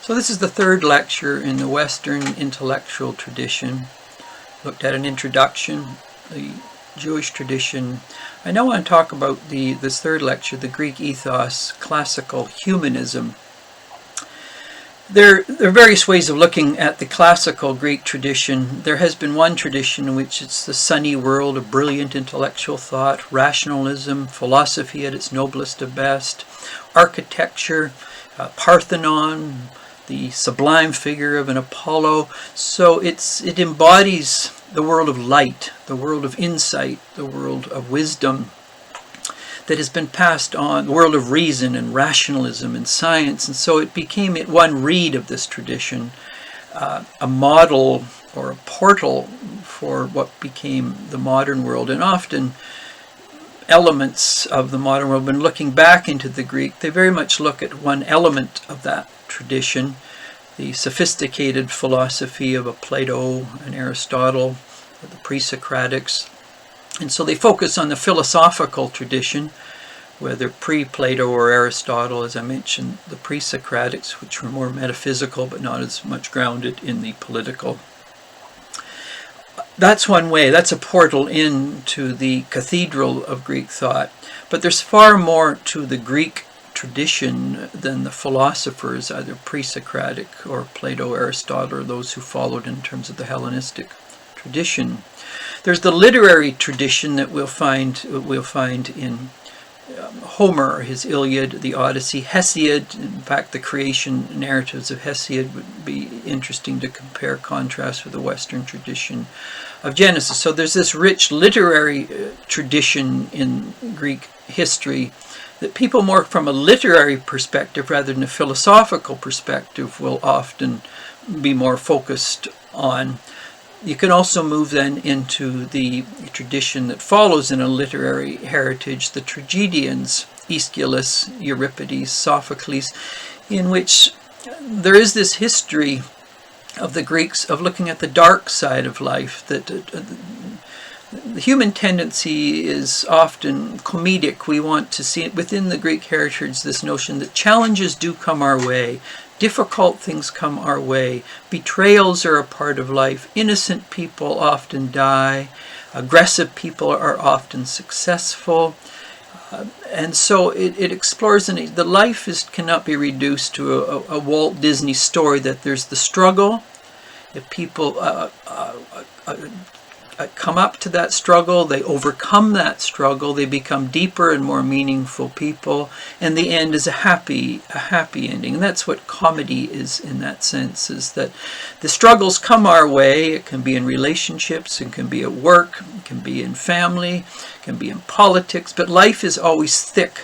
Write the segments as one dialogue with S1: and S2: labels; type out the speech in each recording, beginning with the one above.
S1: So this is the third lecture in the Western intellectual tradition. Looked at an introduction, the Jewish tradition. I now want to talk about this third lecture, the Greek ethos, classical humanism. There are various ways of looking at the classical Greek tradition. There has been one tradition in which it's the sunny world of brilliant intellectual thought, rationalism, philosophy at its noblest of best, architecture, Parthenon, the sublime figure of an Apollo. So it embodies the world of light, the world of insight, the world of wisdom that has been passed on, the world of reason and rationalism and science. And so it became, at one read of this tradition, a model or a portal for what became the modern world. And often elements of the modern world, when looking back into the Greek, they very much look at one element of that tradition, the sophisticated philosophy of a Plato, an Aristotle, the pre-Socratics. And so they focus on the philosophical tradition, whether pre-Plato or Aristotle, as I mentioned, the pre-Socratics, which were more metaphysical but not as much grounded in the political. That's one way. That's a portal into the cathedral of Greek thought. But there's far more to the Greek tradition than the philosophers, either pre-Socratic or Plato, Aristotle, or those who followed in terms of the Hellenistic tradition. There's the literary tradition that we'll find in Homer, his Iliad, the Odyssey, Hesiod. In fact, the creation narratives of Hesiod would be interesting to compare, contrast with the Western tradition of Genesis. So there's this rich literary tradition in Greek history that people more from a literary perspective rather than a philosophical perspective will often be more focused on. You can also move then into the tradition that follows in a literary heritage, the tragedians, Aeschylus, Euripides, Sophocles, in which there is this history of the Greeks of looking at the dark side of life, that the human tendency is often comedic. We want to see it within the Greek heritage, this notion that challenges do come our way. Difficult things come our way. Betrayals are a part of life. Innocent people often die. Aggressive people are often successful. And so it explores, and the life cannot be reduced to a Walt Disney story that there's the struggle. If people come up to that struggle, they overcome that struggle, they become deeper and more meaningful people, and the end is a happy ending. And that's what comedy is in that sense, is that the struggles come our way. It can be in relationships, it can be at work, it can be in family, it can be in politics, but life is always thick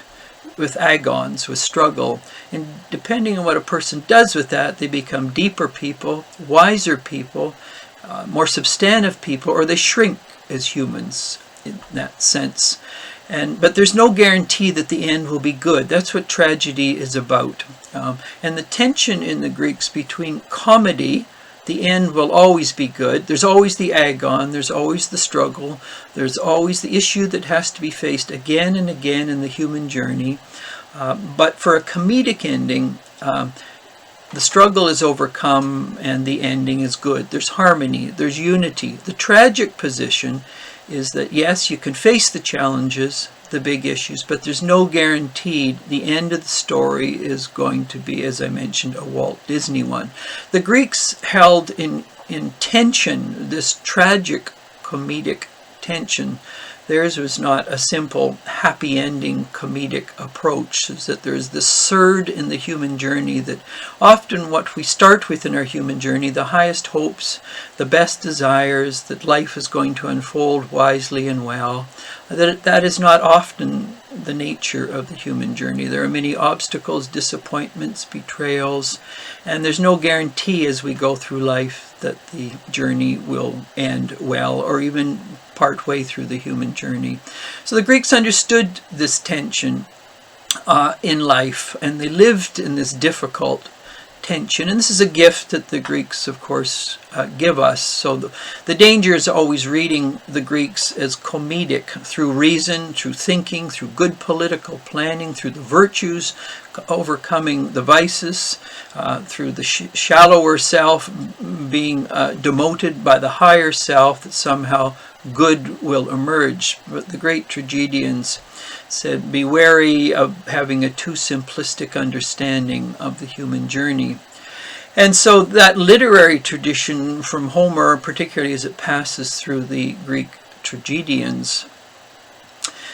S1: with agons, with struggle. And depending on what a person does with that, they become deeper people, wiser people, more substantive people, or they shrink as humans in that sense. But there's no guarantee that the end will be good. That's what tragedy is about. And the tension in the Greeks between comedy, the end will always be good. There's always the agon, there's always the struggle, there's always the issue that has to be faced again and again in the human journey. But for a comedic ending, the struggle is overcome and the ending is good. There's harmony, there's unity. The tragic position is that, yes, you can face the challenges, the big issues, but there's no guarantee the end of the story is going to be, as I mentioned, a Walt Disney one. The Greeks held in tension this tragic comedic tension. Theirs was not a simple happy ending comedic approach. Is that there's this surge in the human journey that often what we start with in our human journey, the highest hopes, the best desires, that life is going to unfold wisely and well, that is not often the nature of the human journey. There are many obstacles, disappointments, betrayals, and there's no guarantee as we go through life that the journey will end well, or even partway through the human journey. So the Greeks understood this tension in life, and they lived in this difficult tension. And this is a gift that the Greeks, of course, give us. So the danger is always reading the Greeks as comedic, through reason, through thinking, through good political planning, through the virtues, overcoming the vices, through the shallower self being demoted by the higher self, that somehow good will emerge. But the great tragedians said, be wary of having a too simplistic understanding of the human journey. And so that literary tradition from Homer, particularly as it passes through the Greek tragedians,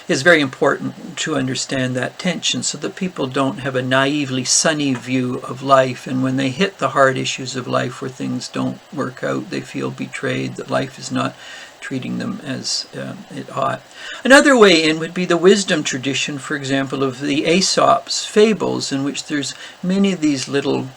S1: is very important to understand that tension, so that people don't have a naively sunny view of life, and when they hit the hard issues of life where things don't work out, they feel betrayed, that life is not treating them as it ought. Another way in would be the wisdom tradition, for example, of the Aesop's fables, in which there's many of these little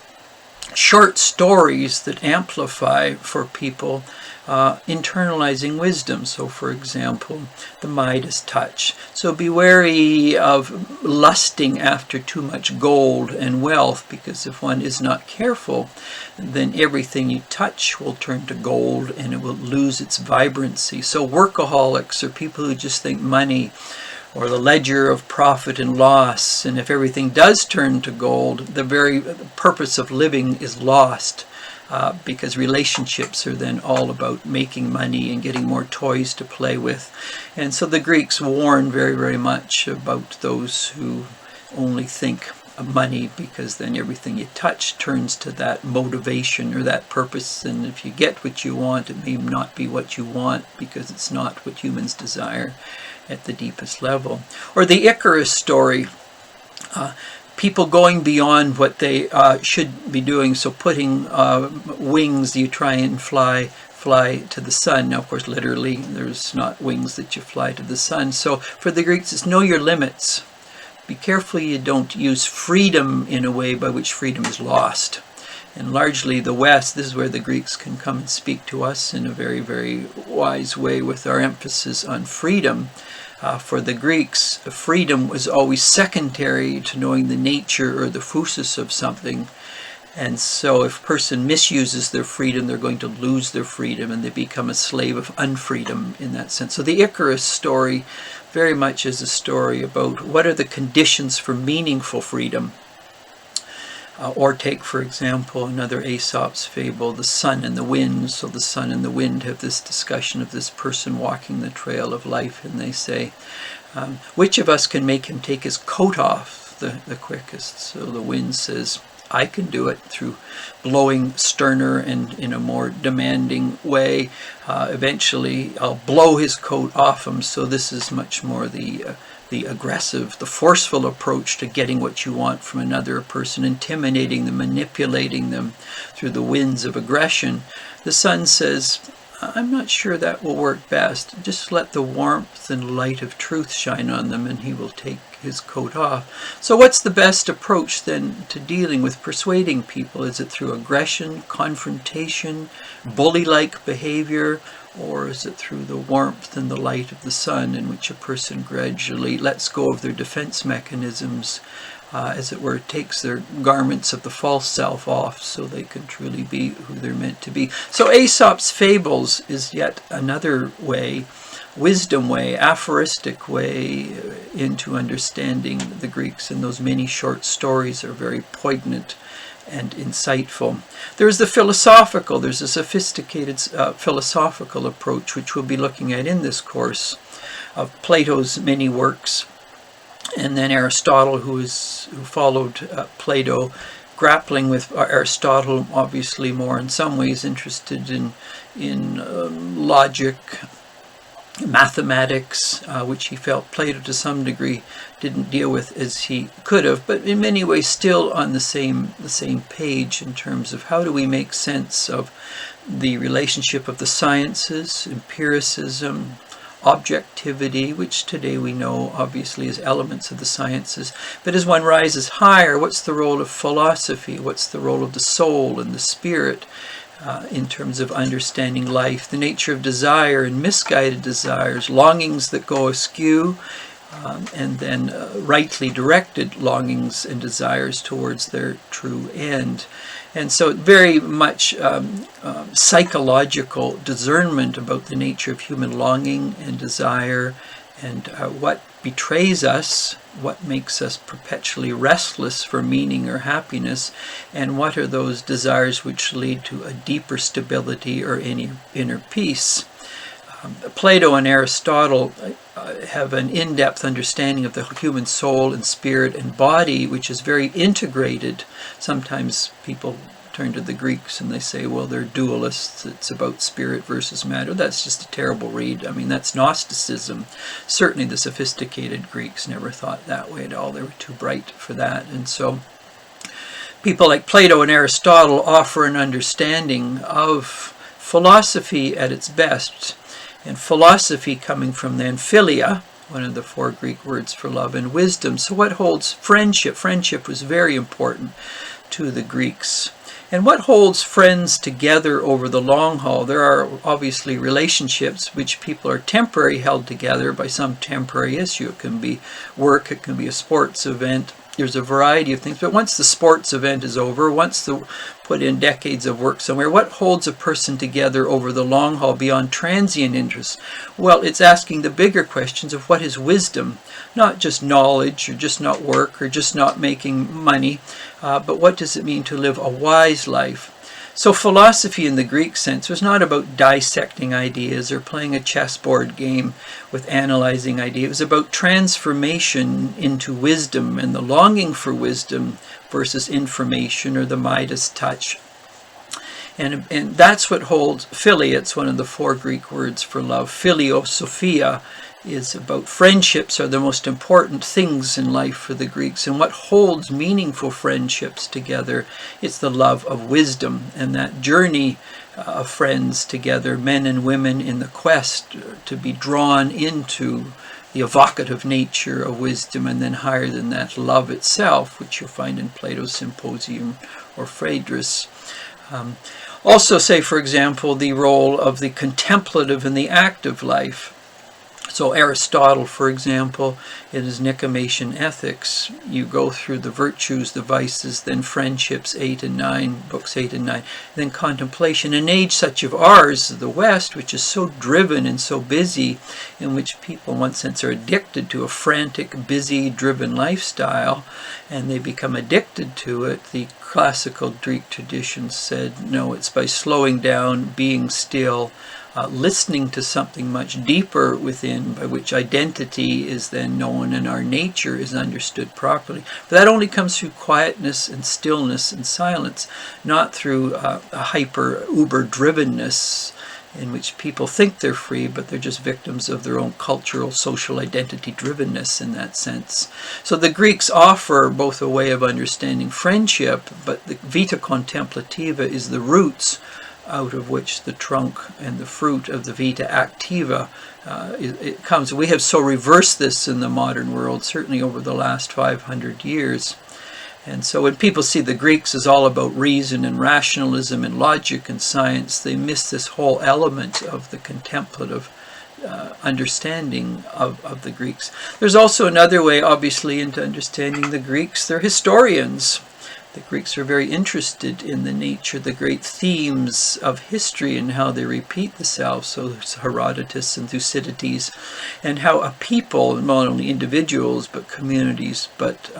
S1: short stories that amplify for people internalizing wisdom. So, for example, the Midas touch. So be wary of lusting after too much gold and wealth, because if one is not careful, then everything you touch will turn to gold and it will lose its vibrancy. So workaholics are people who just think money, or the ledger of profit and loss, and if everything does turn to gold, the very purpose of living is lost, because relationships are then all about making money and getting more toys to play with. And so the Greeks warn very, very much about those who only think of money, because then everything you touch turns to that motivation or that purpose, and if you get what you want, it may not be what you want, because it's not what humans desire at the deepest level. Or the Icarus story, people going beyond what they should be doing, so putting wings, you try and fly to the sun. Now, of course, literally, there's not wings that you fly to the sun. So for the Greeks, it's know your limits. Be careful you don't use freedom in a way by which freedom is lost. And largely the West, this is where the Greeks can come and speak to us in a very, very wise way with our emphasis on freedom. For the Greeks, freedom was always secondary to knowing the nature or the physis of something. And so if a person misuses their freedom, they're going to lose their freedom, and they become a slave of unfreedom in that sense. So the Icarus story very much is a story about what are the conditions for meaningful freedom. Or take, for example, another Aesop's fable, the sun and the wind. So the sun and the wind have this discussion of this person walking the trail of life, and they say, which of us can make him take his coat off the quickest? So the wind says, I can do it through blowing sterner and in a more demanding way. Eventually, I'll blow his coat off him. So this is much more the aggressive, the forceful approach to getting what you want from another person, intimidating them, manipulating them through the winds of aggression. The sun says, I'm not sure that will work best. Just let the warmth and light of truth shine on them, and he will take his coat off. So what's the best approach then to dealing with persuading people? Is it through aggression, confrontation, bully-like behavior, or is it through the warmth and the light of the sun, in which a person gradually lets go of their defense mechanisms, as it were, takes their garments of the false self off so they can truly be who they're meant to be? So Aesop's fables is yet another way, wisdom way, aphoristic way into understanding the Greeks, and those many short stories are very poignant and insightful. There's the philosophical, there's a sophisticated philosophical approach, which we'll be looking at in this course, of Plato's many works, and then Aristotle, who followed Plato, grappling with Aristotle, obviously more in some ways interested in logic, mathematics, which he felt Plato to some degree didn't deal with as he could have, but in many ways still on the same page in terms of how do we make sense of the relationship of the sciences, empiricism, objectivity, which today we know obviously is elements of the sciences. But as one rises higher, what's the role of philosophy? What's the role of the soul and the spirit in terms of understanding life? The nature of desire and misguided desires, longings that go askew, and then rightly directed longings and desires towards their true end. And so very much psychological discernment about the nature of human longing and desire, and what betrays us, what makes us perpetually restless for meaning or happiness, and what are those desires which lead to a deeper stability or any inner peace. Plato and Aristotle have an in-depth understanding of the human soul and spirit and body, which is very integrated. Sometimes people turn to the Greeks and they say, well, they're dualists. It's about spirit versus matter. That's just a terrible read. I mean, that's Gnosticism. Certainly the sophisticated Greeks never thought that way at all. They were too bright for that. And so people like Plato and Aristotle offer an understanding of philosophy at its best. And philosophy coming from then philia, one of the 4 Greek words for love, and wisdom. So what holds friendship? Friendship was very important to the Greeks. And what holds friends together over the long haul? There are obviously relationships which people are temporarily held together by some temporary issue. It can be work, it can be a sports event. There's a variety of things. But once the sports event is over, once the put in decades of work somewhere, what holds a person together over the long haul beyond transient interests? Well, it's asking the bigger questions of what is wisdom, not just knowledge or just not work or just not making money, but what does it mean to live a wise life? So philosophy in the Greek sense was not about dissecting ideas or playing a chessboard game with analyzing ideas. It was about transformation into wisdom and the longing for wisdom versus information or the Midas touch. And that's what holds philia. It's one of the 4 Greek words for love. Philosophia is about friendships are the most important things in life for the Greeks. And what holds meaningful friendships together? It's the love of wisdom and that journey of friends together, men and women in the quest to be drawn into the evocative nature of wisdom, and then higher than that, love itself, which you'll find in Plato's Symposium or Phaedrus. Also say, for example, the role of the contemplative in the active life. So Aristotle, for example, in his Nicomachean Ethics, you go through the virtues, the vices, then friendships, 8 and 9, books 8 and 9, then contemplation. An age such of ours, the West, which is so driven and so busy, in which people in one sense are addicted to a frantic, busy, driven lifestyle, and they become addicted to it. The classical Greek tradition said, no, it's by slowing down, being still, listening to something much deeper within, by which identity is then known and our nature is understood properly. But that only comes through quietness and stillness and silence, not through a hyper uber drivenness in which people think they're free, but they're just victims of their own cultural, social identity drivenness in that sense. So the Greeks offer both a way of understanding friendship, but the vita contemplativa is the roots out of which the trunk and the fruit of the vita activa it comes. We have so reversed this in the modern world, certainly over the last 500 years. And so when people see the Greeks as all about reason and rationalism and logic and science, they miss this whole element of the contemplative understanding of the Greeks. There's also another way, obviously, into understanding the Greeks. They're historians. The Greeks are very interested in the nature, the great themes of history and how they repeat themselves. So there's Herodotus and Thucydides, and how a people, not only individuals, but communities, but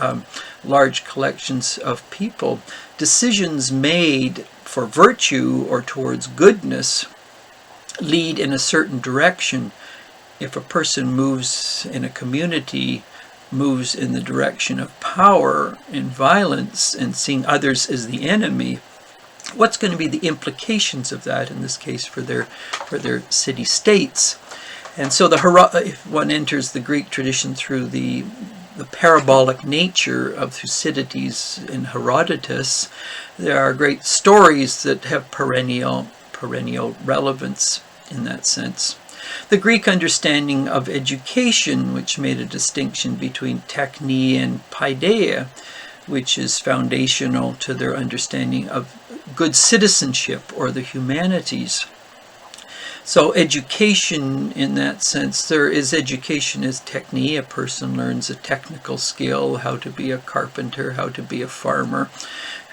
S1: large collections of people, decisions made for virtue or towards goodness lead in a certain direction. If a person moves in a community, moves in the direction of power and violence and seeing others as the enemy, what's going to be the implications of that in this case for their city-states? And so if one enters the Greek tradition through the parabolic nature of Thucydides and Herodotus, there are great stories that have perennial relevance in that sense. The Greek understanding of education, which made a distinction between techne and paideia, which is foundational to their understanding of good citizenship or the humanities. So education in that sense, there is education as technique. A person learns a technical skill, how to be a carpenter, how to be a farmer,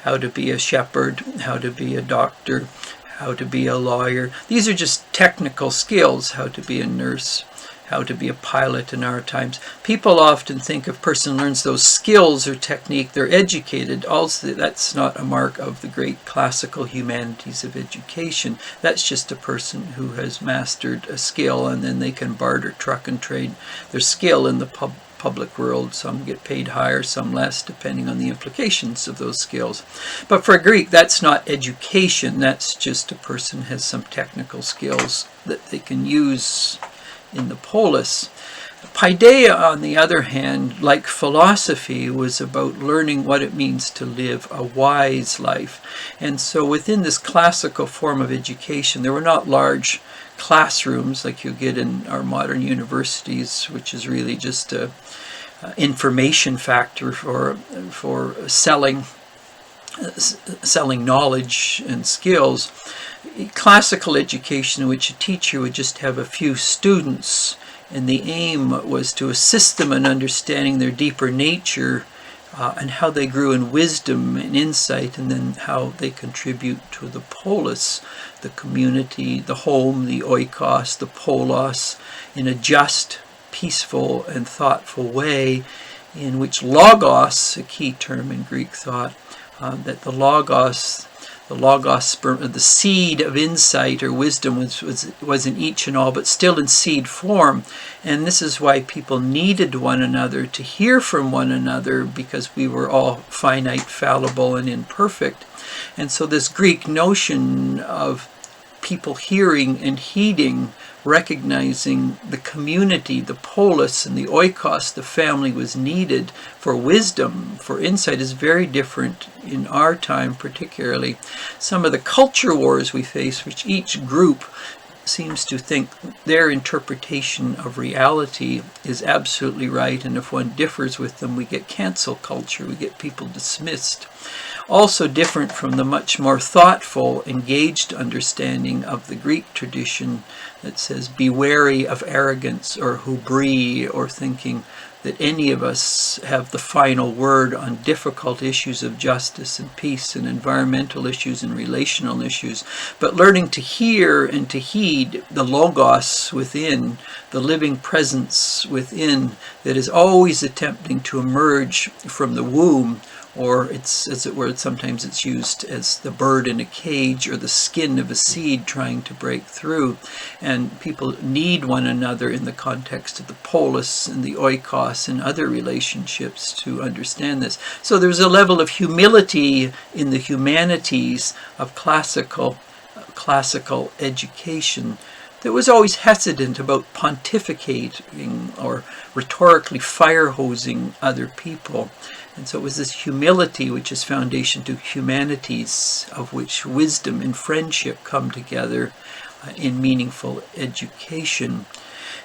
S1: how to be a shepherd, how to be a doctor, how to be a lawyer. These are just technical skills, how to be a nurse, how to be a pilot in our times. People often think if a person learns those skills or technique, they're educated. Also, that's not a mark of the great classical humanities of education. That's just a person who has mastered a skill, and then they can barter, truck, and trade their skill in the public world. Some get paid higher, some less, depending on the implications of those skills. But for a Greek, that's not education. That's just a person has some technical skills that they can use in the polis. Paideia, on the other hand, like philosophy, was about learning what it means to live a wise life. And so within this classical form of education, there were not large classrooms like you get in our modern universities, which is really just a information factor for selling knowledge and skills. Classical education, in which a teacher would just have a few students, and the aim was to assist them in understanding their deeper nature and how they grew in wisdom and insight, and then how they contribute to the polis, the community, the home, the oikos, the polos, in a just, peaceful, and thoughtful way, in which logos, a key term in Greek thought, that the logos, the seed of insight or wisdom was in each and all, but still in seed form. And this is why people needed one another to hear from one another, because we were all finite, fallible, and imperfect. And so this Greek notion of people hearing and heeding, recognizing the community, the polis, and the oikos, the family, was needed for wisdom, for insight, is very different in our time particularly. Some of the culture wars we face, which each group seems to think their interpretation of reality is absolutely right, and if one differs with them, we get cancel culture, we get people dismissed. Also different from the much more thoughtful, engaged understanding of the Greek tradition that says, be wary of arrogance or hubris, or thinking that any of us have the final word on difficult issues of justice and peace and environmental issues and relational issues, but learning to hear and to heed the logos within, the living presence within, that is always attempting to emerge from the womb, or it's, as it were, sometimes it's used as the bird in a cage or the skin of a seed trying to break through. And people need one another in the context of the polis and the oikos and other relationships to understand this. So there's a level of humility in the humanities of classical education that was always hesitant about pontificating or rhetorically fire-hosing other people. And so it was this humility which is foundation to humanities, of which wisdom and friendship come together in meaningful education.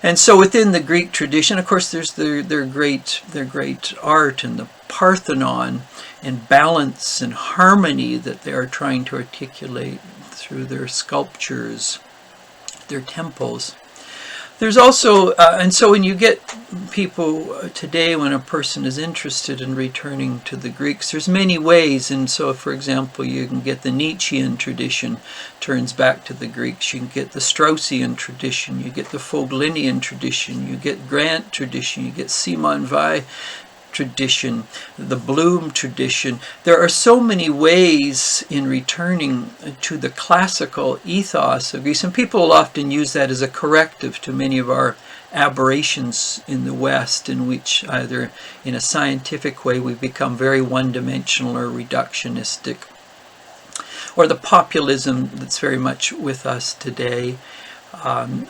S1: And so within the Greek tradition, of course, there's their great art and the Parthenon and balance and harmony that they are trying to articulate through their sculptures, their temples. There's also, and so when you get people today, when a person is interested in returning to the Greeks, there's many ways. And so, for example, you can get the Nietzschean tradition, turns back to the Greeks. You can get the Straussian tradition. You get the Foglinian tradition. You get Grant tradition. You get Simon Weil tradition, the Bloom tradition. There are so many ways in returning to the classical ethos of Greece, and people will often use that as a corrective to many of our aberrations in the West, in which either in a scientific way we become very one-dimensional or reductionistic, or the populism that's very much with us today,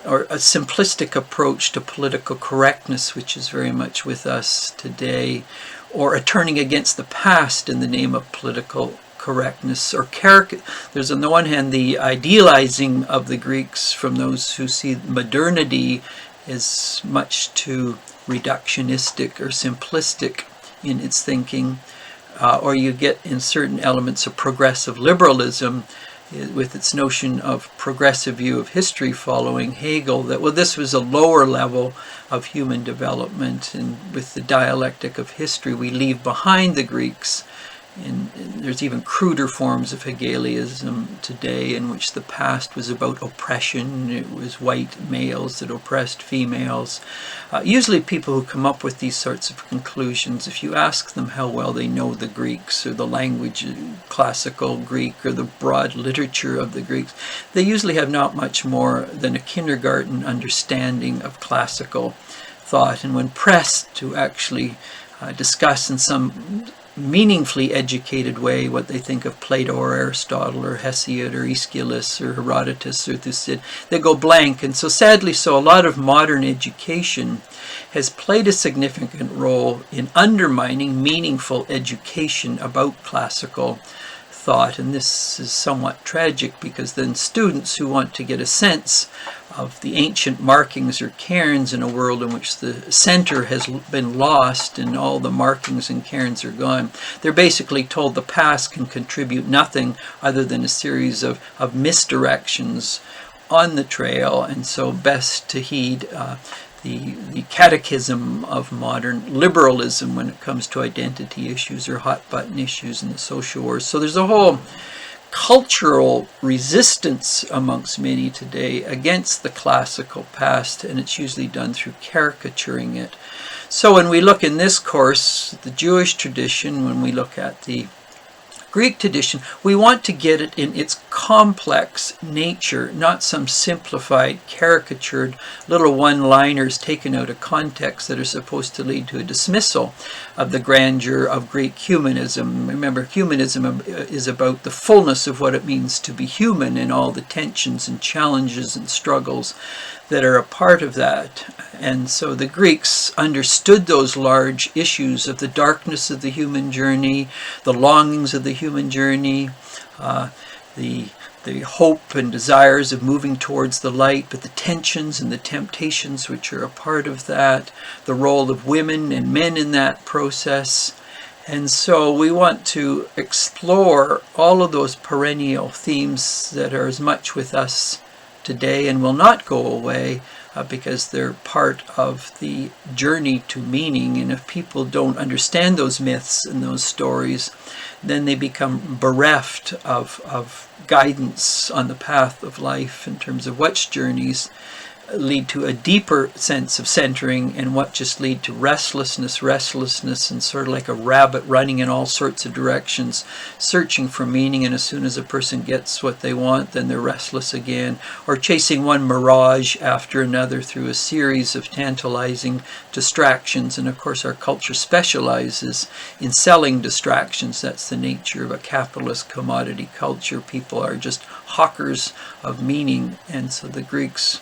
S1: or a simplistic approach to political correctness, which is very much with us today, or a turning against the past in the name of political correctness, or there's on the one hand the idealizing of the Greeks from those who see modernity as much too reductionistic or simplistic in its thinking, or you get in certain elements of progressive liberalism with its notion of progressive view of history following Hegel, that, well, this was a lower level of human development, and with the dialectic of history we leave behind the Greeks. And there's even cruder forms of Hegelianism today in which the past was about oppression. It was white males that oppressed females. Usually people who come up with these sorts of conclusions, if you ask them how well they know the Greeks or the language, classical Greek, or the broad literature of the Greeks, they usually have not much more than a kindergarten understanding of classical thought. And when pressed to actually discuss in some meaningfully educated way what they think of Plato or Aristotle or Hesiod or Aeschylus or Herodotus or Thucydid, they go blank. And so sadly, a lot of modern education has played a significant role in undermining meaningful education about classical thought. And this is somewhat tragic, because then students who want to get a sense of the ancient markings or cairns in a world in which the center has been lost and all the markings and cairns are gone, they're basically told the past can contribute nothing other than a series of misdirections on the trail. And so best to heed the catechism of modern liberalism when it comes to identity issues or hot button issues in the social wars. So there's a whole cultural resistance amongst many today against the classical past, and it's usually done through caricaturing it. So when we look in this course, the Jewish tradition, when we look at the Greek tradition, we want to get it in its complex nature, not some simplified, caricatured little one-liners taken out of context that are supposed to lead to a dismissal of the grandeur of Greek humanism. Remember, humanism is about the fullness of what it means to be human and all the tensions and challenges and struggles that are a part of that. And so the Greeks understood those large issues of the darkness of the human journey, the longings of the human journey, the hope and desires of moving towards the light, but the tensions and the temptations which are a part of that, the role of women and men in that process. And so we want to explore all of those perennial themes that are as much with us today and will not go away, because they're part of the journey to meaning. And if people don't understand those myths and those stories, then they become bereft of guidance on the path of life in terms of which journeys lead to a deeper sense of centering and what just lead to restlessness, and sort of like a rabbit running in all sorts of directions, searching for meaning. And as soon as a person gets what they want, then they're restless again, or chasing one mirage after another through a series of tantalizing distractions. And of course, our culture specializes in selling distractions. That's the nature of a capitalist commodity culture. People are just hawkers of meaning. And so the Greeks,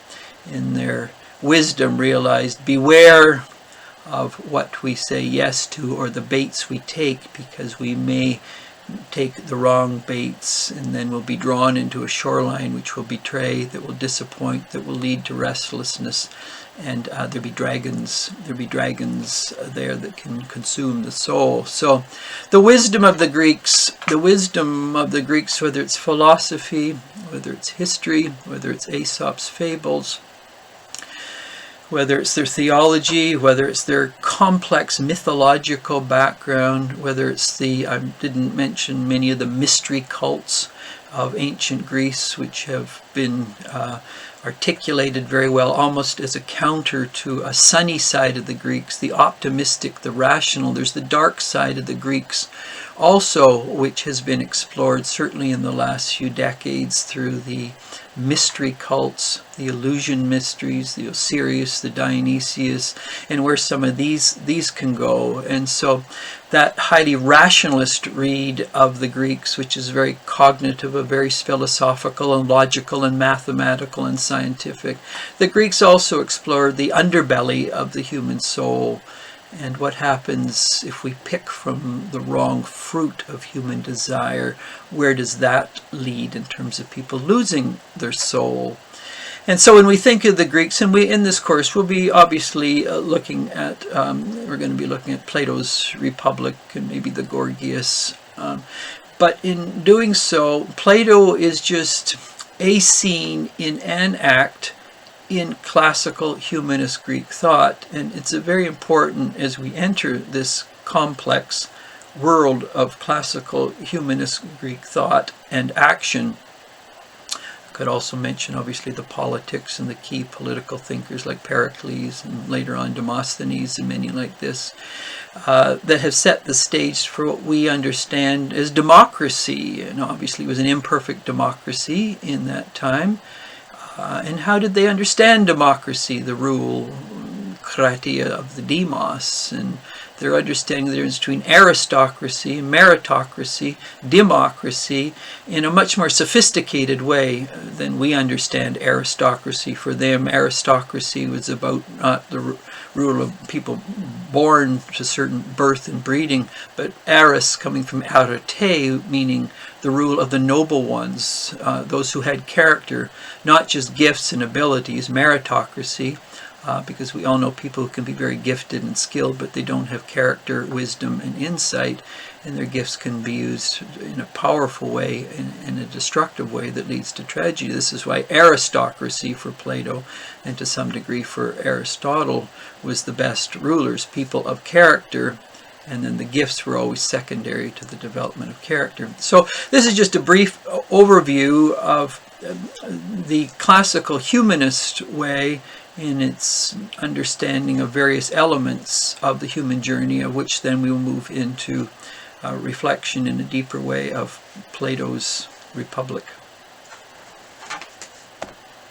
S1: in their wisdom, realized, beware of what we say yes to or the baits we take, because we may take the wrong baits and then we'll be drawn into a shoreline which will betray, that will disappoint, that will lead to restlessness, and there'll be dragons there that can consume the soul. So the wisdom of the Greeks, whether it's philosophy, whether it's history, whether it's Aesop's fables, whether it's their theology, whether it's their complex mythological background, whether it's I didn't mention many of the mystery cults of ancient Greece, which have been articulated very well, almost as a counter to a sunny side of the Greeks, the optimistic, the rational. There's the dark side of the Greeks also, which has been explored certainly in the last few decades through the mystery cults, the illusion mysteries, the Osiris, the Dionysius, and where some of these can go. And so that highly rationalist read of the Greeks, which is very cognitive, very philosophical and logical and mathematical and scientific, the Greeks also explored the underbelly of the human soul, and what happens if we pick from the wrong fruit of human desire. Where does that lead in terms of people losing their soul? And so when we think of the Greeks, and in this course we'll be obviously looking at, we're going to be looking at Plato's Republic and maybe the Gorgias. But in doing so, Plato is just a scene in an act in classical humanist Greek thought. And it's very important as we enter this complex world of classical humanist Greek thought and action. I could also mention, obviously, the politics and the key political thinkers like Pericles and later on Demosthenes and many like this, that have set the stage for what we understand as democracy. And obviously it was an imperfect democracy in that time. And how did they understand democracy, the rule, kratia of the demos, and their understanding the difference between aristocracy, meritocracy, democracy, in a much more sophisticated way than we understand aristocracy. For them, aristocracy was about not the rule of people born to certain birth and breeding, but aris coming from arete, meaning the rule of the noble ones, those who had character, not just gifts and abilities, meritocracy, because we all know people who can be very gifted and skilled, but they don't have character, wisdom, and insight, and their gifts can be used in a powerful way, in a destructive way that leads to tragedy. This is why aristocracy for Plato, and to some degree for Aristotle, was the best rulers, people of character, and then the gifts were always secondary to the development of character. So this is just a brief overview of the classical humanist way in its understanding of various elements of the human journey, of which then we will move into reflection in a deeper way of Plato's Republic.